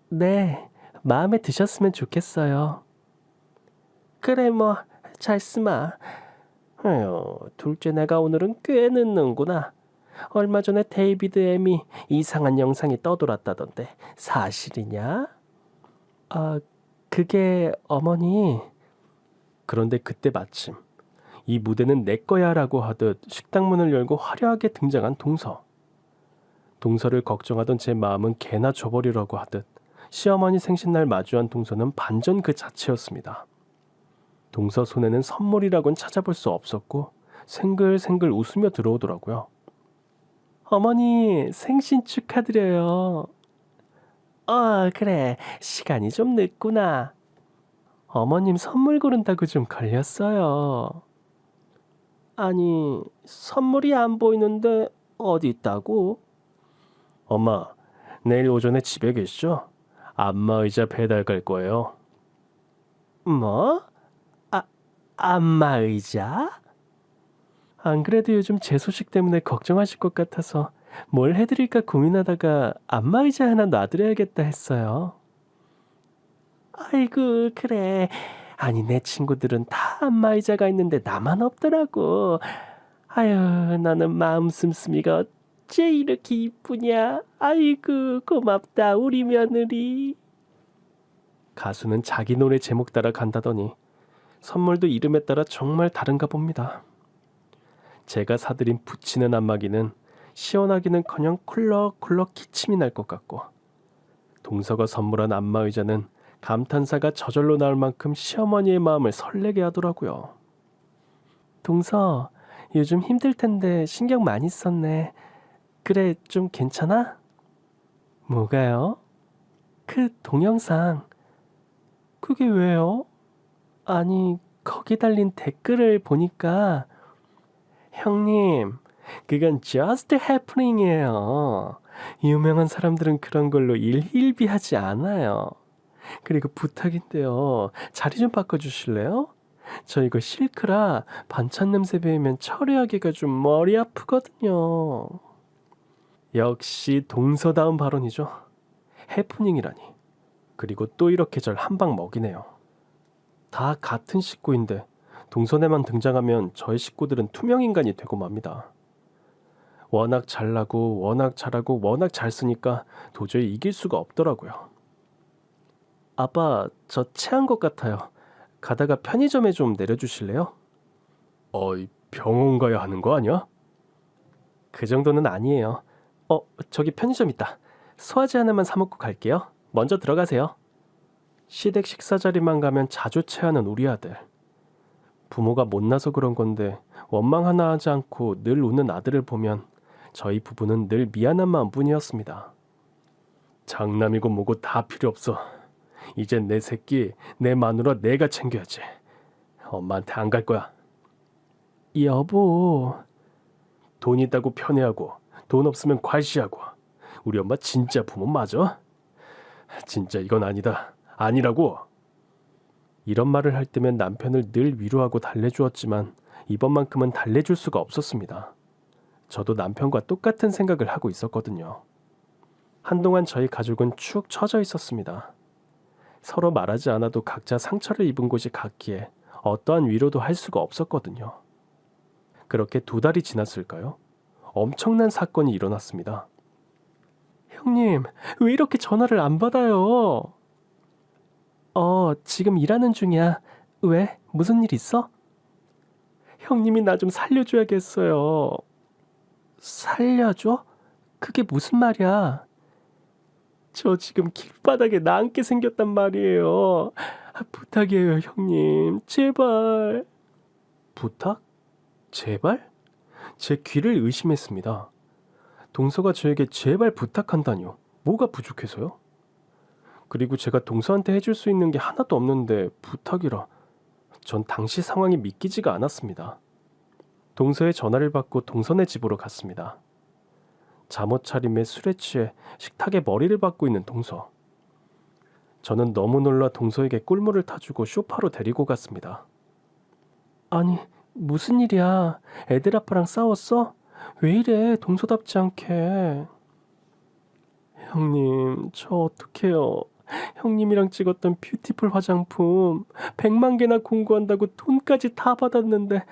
네, 마음에 드셨으면 좋겠어요. 그래 뭐, 잘 쓰마. 둘째 내가 오늘은 꽤 늦는구나. 얼마 전에 데이비드 엠이 이상한 영상이 떠돌았다던데 사실이냐? 그게 어머니. 그런데 그때 마침 이 무대는 내 거야 라고 하듯 식당 문을 열고 화려하게 등장한 동서. 동서를 걱정하던 제 마음은 개나 줘버리라고 하듯 시어머니 생신날 마주한 동서는 반전 그 자체였습니다. 동서 손에는 선물이라곤 찾아볼 수 없었고 생글생글 웃으며 들어오더라고요. 어머니 생신 축하드려요. 그래 시간이 좀 늦구나. 어머님 선물 고른다고 좀 걸렸어요. 아니 선물이 안 보이는데 어디 있다고? 엄마 내일 오전에 집에 계시죠? 안마의자 배달 갈 거예요. 뭐? 안마의자? 안 그래도 요즘 제 소식 때문에 걱정하실 것 같아서 뭘 해드릴까 고민하다가 안마의자 하나 놔드려야겠다 했어요. 아이고 그래. 아니 내 친구들은 다 안마의자가 있는데 나만 없더라고. 아유 나는 마음 씀씀이가 어째 이렇게 이쁘냐. 아이고 고맙다 우리 며느리. 가수는 자기 노래 제목 따라 간다더니 선물도 이름에 따라 정말 다른가 봅니다. 제가 사들인 붙이는 안마기는 시원하기는커녕 쿨럭쿨럭 기침이 날 것 같고 동서가 선물한 안마의자는 감탄사가 저절로 나올 만큼 시어머니의 마음을 설레게 하더라고요. 동서 요즘 힘들 텐데 신경 많이 썼네. 그래 좀 괜찮아? 뭐가요? 그 동영상. 그게 왜요? 아니 거기 달린 댓글을 보니까 형님, 그건 just happening이에요. 유명한 사람들은 그런 걸로 일희일비하지 않아요. 그리고 부탁인데요. 자리 좀 바꿔주실래요? 저 이거 실크라 반찬 냄새 배이면 처리하기가 좀 머리 아프거든요. 역시 동서다운 발언이죠. 해프닝이라니. 그리고 또 이렇게 절 한 방 먹이네요. 다 같은 식구인데 동선에만 등장하면 저희 식구들은 투명인간이 되고 맙니다. 워낙 잘나고 워낙 잘하고 워낙 잘 쓰니까 도저히 이길 수가 없더라고요. 아빠, 저 체한 것 같아요. 가다가 편의점에 좀 내려주실래요? 병원 가야 하는 거 아니야? 그 정도는 아니에요. 저기 편의점 있다. 소화제 하나만 사 먹고 갈게요. 먼저 들어가세요. 시댁 식사 자리만 가면 자주 체하는 우리 아들. 부모가 못나서 그런 건데 원망 하나 하지 않고 늘 웃는 아들을 보면 저희 부부는 늘 미안한 마음뿐이었습니다. 장남이고 뭐고 다 필요 없어. 이젠 내 새끼, 내 마누라 내가 챙겨야지. 엄마한테 안 갈 거야. 여보. 돈 있다고 편애하고 돈 없으면 과시하고. 우리 엄마 진짜 부모 맞아? 진짜 이건 아니다. 아니라고. 이런 말을 할 때면 남편을 늘 위로하고 달래주었지만 이번만큼은 달래줄 수가 없었습니다. 저도 남편과 똑같은 생각을 하고 있었거든요. 한동안 저희 가족은 축 처져 있었습니다. 서로 말하지 않아도 각자 상처를 입은 곳이 같기에 어떠한 위로도 할 수가 없었거든요. 그렇게 2달이 지났을까요? 엄청난 사건이 일어났습니다. 형님, 왜 이렇게 전화를 안 받아요? 지금 일하는 중이야. 왜? 무슨 일 있어? 형님이 나 좀 살려줘야겠어요. 살려줘? 그게 무슨 말이야? 저 지금 길바닥에 나앉게 생겼단 말이에요. 부탁이에요, 형님. 제발. 부탁? 제발? 제 귀를 의심했습니다. 동서가 저에게 제발 부탁한다니요. 뭐가 부족해서요? 그리고 제가 동서한테 해줄 수 있는 게 하나도 없는데 부탁이라. 전 당시 상황이 믿기지가 않았습니다. 동서의 전화를 받고 동서네 집으로 갔습니다. 잠옷 차림에 술에 취해 식탁에 머리를 박고 있는 동서. 저는 너무 놀라 동서에게 꿀물을 타주고 소파로 데리고 갔습니다. 아니, 무슨 일이야? 애들 아빠랑 싸웠어? 왜 이래, 동서답지 않게. 형님, 저 어떡해요. 형님이랑 찍었던 뷰티풀 화장품 100만 개나 공구한다고 돈까지 다 받았는데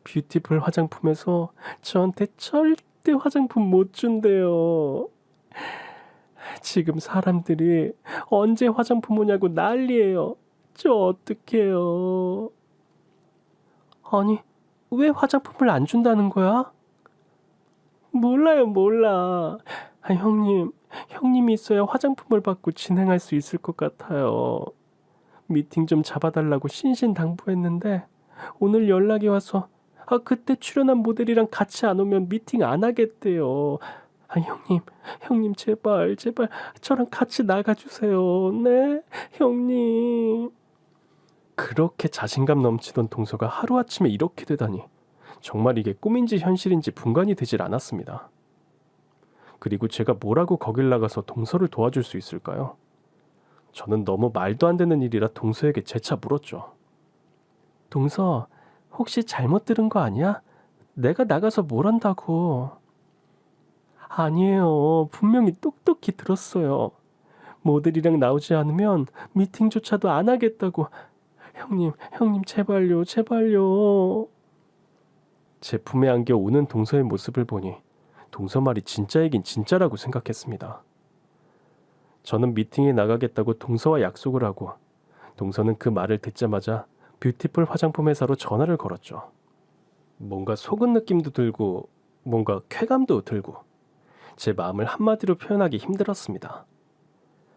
뷰티풀 화장품에서 저한테 절대 화장품 못 준대요. 지금 사람들이 언제 화장품 오냐고 난리예요. 저 어떡해요. 아니, 왜 화장품을 안 준다는 거야? 몰라요, 몰라. 형님이 있어야 화장품을 받고 진행할 수 있을 것 같아요. 미팅 좀 잡아달라고 신신당부했는데 오늘 연락이 와서 그때 출연한 모델이랑 같이 안 오면 미팅 안 하겠대요. 형님 제발 저랑 같이 나가주세요. 네, 형님. 그렇게 자신감 넘치던 동서가 하루아침에 이렇게 되다니 정말 이게 꿈인지 현실인지 분간이 되질 않았습니다. 그리고 제가 뭐라고 거길 나가서 동서를 도와줄 수 있을까요? 저는 너무 말도 안 되는 일이라 동서에게 재차 물었죠. 동서, 혹시 잘못 들은 거 아니야? 내가 나가서 뭘 한다고. 아니에요. 분명히 똑똑히 들었어요. 모델이랑 나오지 않으면 미팅조차도 안 하겠다고. 형님 제발요. 제 품에 안겨 우는 동서의 모습을 보니 동서 말이 진짜이긴 진짜라고 생각했습니다. 저는 미팅에 나가겠다고 동서와 약속을 하고 동서는 그 말을 듣자마자 뷰티풀 화장품 회사로 전화를 걸었죠. 뭔가 속은 느낌도 들고 뭔가 쾌감도 들고 제 마음을 한마디로 표현하기 힘들었습니다.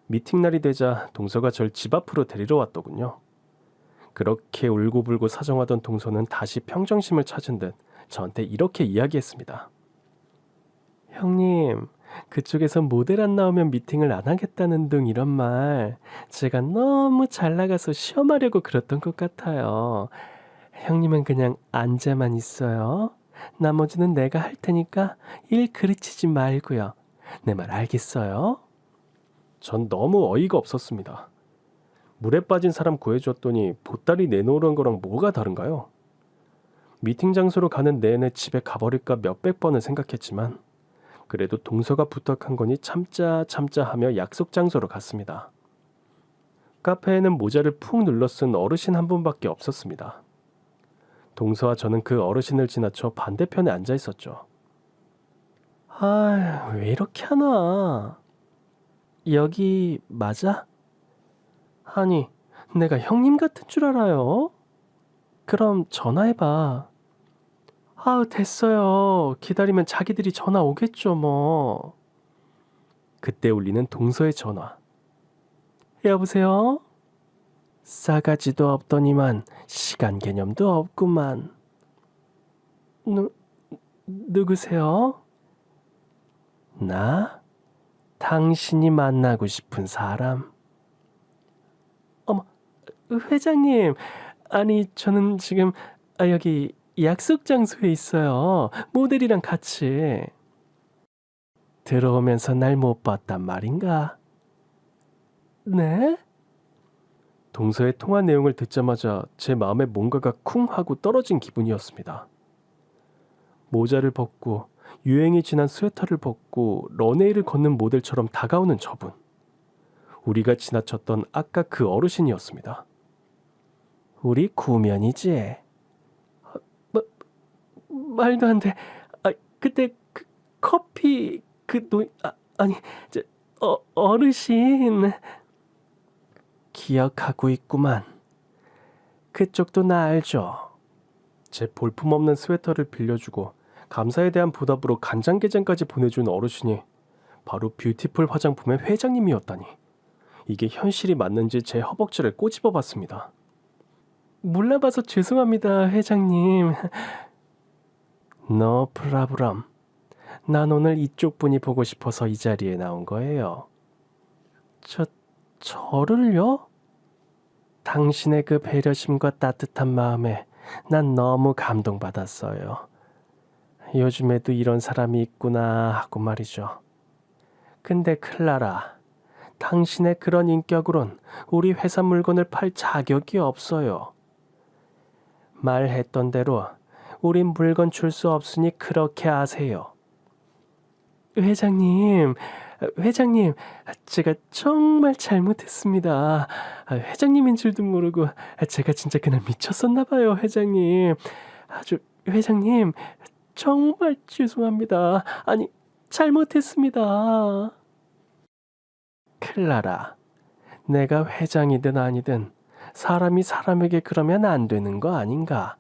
미팅 날이 되자 동서가 절 집 앞으로 데리러 왔더군요. 그렇게 울고불고 사정하던 동서는 다시 평정심을 찾은 듯 저한테 이렇게 이야기했습니다. 형님, 그쪽에서 모델 안 나오면 미팅을 안 하겠다는 등 이런 말 제가 너무 잘 나가서 시험하려고 그랬던 것 같아요. 형님은 그냥 앉아만 있어요. 나머지는 내가 할 테니까 일 그르치지 말고요. 내 말 알겠어요? 전 너무 어이가 없었습니다. 물에 빠진 사람 구해줬더니 보따리 내놓으란 거랑 뭐가 다른가요? 미팅 장소로 가는 내내 집에 가버릴까 몇백 번을 생각했지만 그래도 동서가 부탁한 거니 참자 하며 약속 장소로 갔습니다. 카페에는 모자를 푹 눌러 쓴 어르신 한 분밖에 없었습니다. 동서와 저는 그 어르신을 지나쳐 반대편에 앉아 있었죠. 아, 왜 이렇게 하나? 여기 맞아? 아니, 내가 형님 같은 줄 알아요? 그럼 전화해봐. 아, 됐어요. 기다리면 자기들이 전화 오겠죠, 뭐. 그때 울리는 동서의 전화. 여보세요? 싸가지도 없더니만 시간 개념도 없구만. 누구세요? 나? 당신이 만나고 싶은 사람. 어머, 회장님. 아니, 저는 지금 여기 약속 장소에 있어요. 모델이랑 같이. 들어오면서 날 못 봤단 말인가? 네? 동서의 통화 내용을 듣자마자 제 마음에 뭔가가 쿵 하고 떨어진 기분이었습니다. 모자를 벗고 유행이 지난 스웨터를 벗고 런웨이를 걷는 모델처럼 다가오는 저분. 우리가 지나쳤던 아까 그 어르신이었습니다. 우리 구면이지? 말도 안 돼. 그때 그 커피 아니 어르신 기억하고 있구만. 그쪽도 나 알죠? 제 볼품없는 스웨터를 빌려주고 감사에 대한 보답으로 간장게장까지 보내준 어르신이 바로 뷰티풀 화장품의 회장님이었다니. 이게 현실이 맞는지 제 허벅지를 꼬집어 봤습니다. 몰라봐서 죄송합니다, 회장님. No problem. 난 오늘 이쪽 분이 보고 싶어서 이 자리에 나온 거예요. 저를요? 당신의 그 배려심과 따뜻한 마음에 난 너무 감동받았어요. 요즘에도 이런 사람이 있구나 하고 말이죠. 근데 클라라, 당신의 그런 인격으론 우리 회사 물건을 팔 자격이 없어요. 말했던 대로 우린 물건 줄 수 없으니 그렇게 아세요. 회장님, 제가 정말 잘못했습니다. 회장님인 줄도 모르고 제가 진짜 그날 미쳤었나 봐요, 회장님. 회장님, 정말 죄송합니다. 아니, 잘못했습니다. 클라라, 내가 회장이든 아니든 사람이 사람에게 그러면 안 되는 거 아닌가?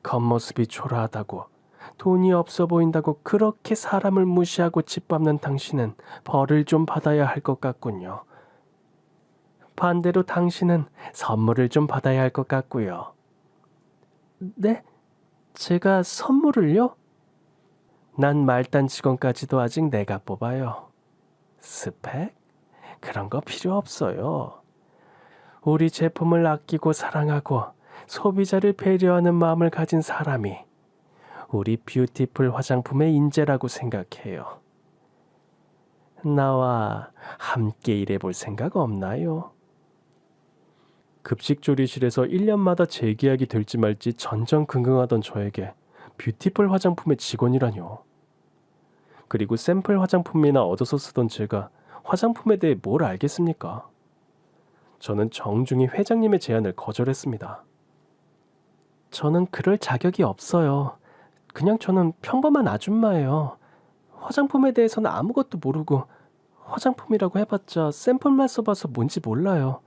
겉모습이 초라하다고 돈이 없어 보인다고 그렇게 사람을 무시하고 짓밟는 당신은 벌을 좀 받아야 할 것 같군요. 반대로 당신은 선물을 좀 받아야 할 것 같고요. 네? 제가 선물을요? 난 말단 직원까지도 아직 내가 뽑아요. 스펙? 그런 거 필요 없어요. 우리 제품을 아끼고 사랑하고 소비자를 배려하는 마음을 가진 사람이 우리 뷰티풀 화장품의 인재라고 생각해요. 나와 함께 일해볼 생각 없나요? 급식조리실에서 1년마다 재계약이 될지 말지 전전긍긍하던 저에게 뷰티풀 화장품의 직원이라뇨. 그리고 샘플 화장품이나 얻어서 쓰던 제가 화장품에 대해 뭘 알겠습니까? 저는 정중히 회장님의 제안을 거절했습니다. 저는 그럴 자격이 없어요. 그냥 저는 평범한 아줌마예요. 화장품에 대해서는 아무것도 모르고 화장품이라고 해봤자 샘플만 써봐서 뭔지 몰라요.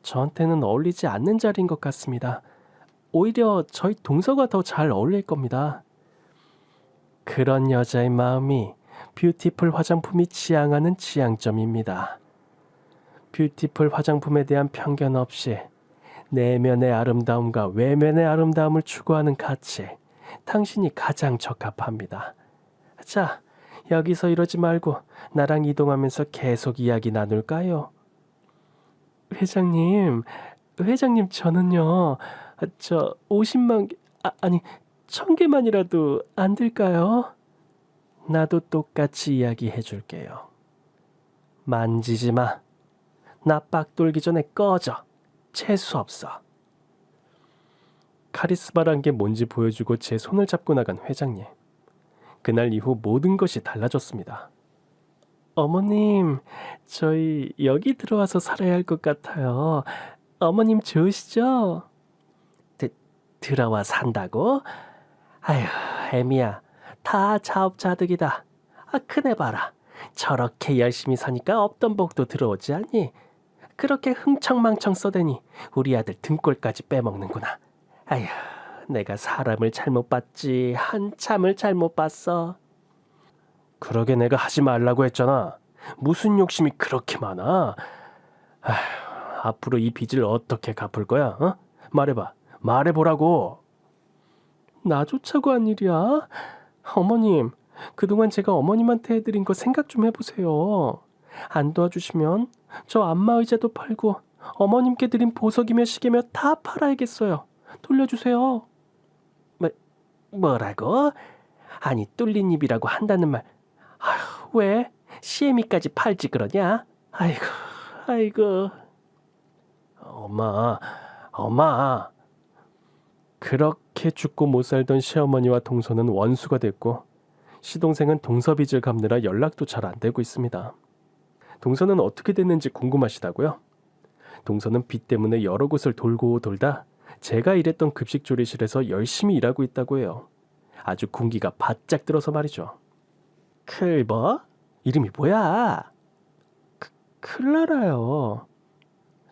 저한테는 어울리지 않는 자리인 것 같습니다. 오히려 저희 동서가 더 잘 어울릴 겁니다. 그런 여자의 마음이 뷰티풀 화장품이 지향하는 지향점입니다. 뷰티풀 화장품에 대한 편견 없이 내면의 아름다움과 외면의 아름다움을 추구하는 가치, 당신이 가장 적합합니다. 자, 여기서 이러지 말고 나랑 이동하면서 계속 이야기 나눌까요? 회장님 저는요, 50만 개, 아니 1000개만이라도 안 될까요? 나도 똑같이 이야기해 줄게요. 만지지 마. 나 빡 돌기 전에 꺼져. 재수 없어. 카리스마란 게 뭔지 보여주고 제 손을 잡고 나간 회장님. 그날 이후 모든 것이 달라졌습니다. 어머님, 저희 여기 들어와서 살아야 할 것 같아요. 어머님 좋으시죠? 들어와 산다고? 아휴, 애미야, 다 자업자득이다. 큰애 봐라. 저렇게 열심히 사니까 없던 복도 들어오지 않니? 그렇게 흥청망청 써대니 우리 아들 등골까지 빼먹는구나. 아휴, 내가 사람을 잘못 봤지. 한참을 잘못 봤어. 그러게 내가 하지 말라고 했잖아. 무슨 욕심이 그렇게 많아? 아휴, 앞으로 이 빚을 어떻게 갚을 거야? 어? 말해봐. 말해보라고. 나조차고 한 일이야? 어머님, 그동안 제가 어머님한테 해드린 거 생각 좀 해보세요. 안 도와주시면 저 안마의자도 팔고 어머님께 드린 보석이며 시계며 다 팔아야겠어요. 돌려주세요. 뭐라고? 아니 뚫린 입이라고 한다는 말. 아휴, 왜? 시애미까지 팔지 그러냐? 아이고. 엄마. 그렇게 죽고 못 살던 시어머니와 동서는 원수가 됐고 시동생은 동서 빚을 갚느라 연락도 잘 안 되고 있습니다. 동서는 어떻게 됐는지 궁금하시다고요? 동서는 빚 때문에 여러 곳을 돌고 돌다 제가 일했던 급식조리실에서 열심히 일하고 있다고 해요. 아주 군기가 바짝 들어서 말이죠. 클버? 이름이 뭐야? 클라라요.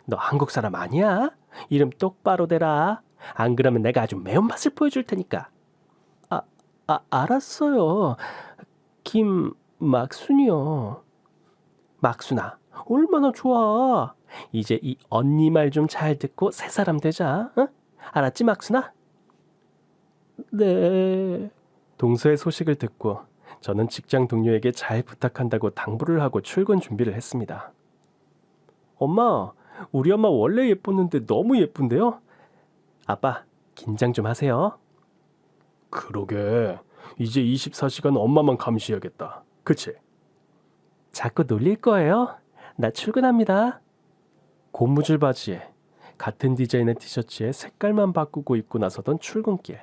너 한국 사람 아니야? 이름 똑바로 대라. 안 그러면 내가 아주 매운맛을 보여줄 테니까. 알았어요. 김막순이요. 막순아, 얼마나 좋아. 이제 이 언니 말 좀 잘 듣고 새 사람 되자. 응? 알았지, 막순아? 네. 동서의 소식을 듣고 저는 직장 동료에게 잘 부탁한다고 당부를 하고 출근 준비를 했습니다. 엄마, 우리 엄마 원래 예뻤는데 너무 예쁜데요? 아빠, 긴장 좀 하세요. 그러게, 이제 24시간 엄마만 감시해야겠다. 그치? 자꾸 놀릴 거예요? 나 출근합니다. 고무줄 바지에 같은 디자인의 티셔츠에 색깔만 바꾸고 입고 나서던 출근길.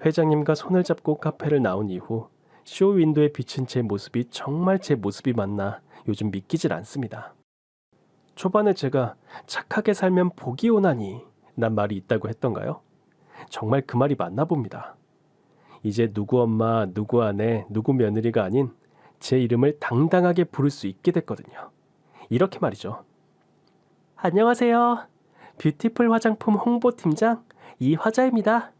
회장님과 손을 잡고 카페를 나온 이후 쇼 윈도에 비친 제 모습이 정말 제 모습이 맞나 요즘 믿기질 않습니다. 초반에 제가 착하게 살면 복이 오나니 난 말이 있다고 했던가요? 정말 그 말이 맞나 봅니다. 이제 누구 엄마, 누구 아내, 누구 며느리가 아닌 제 이름을 당당하게 부를 수 있게 됐거든요. 이렇게 말이죠. 안녕하세요. 뷰티풀 화장품 홍보팀장 이화자입니다.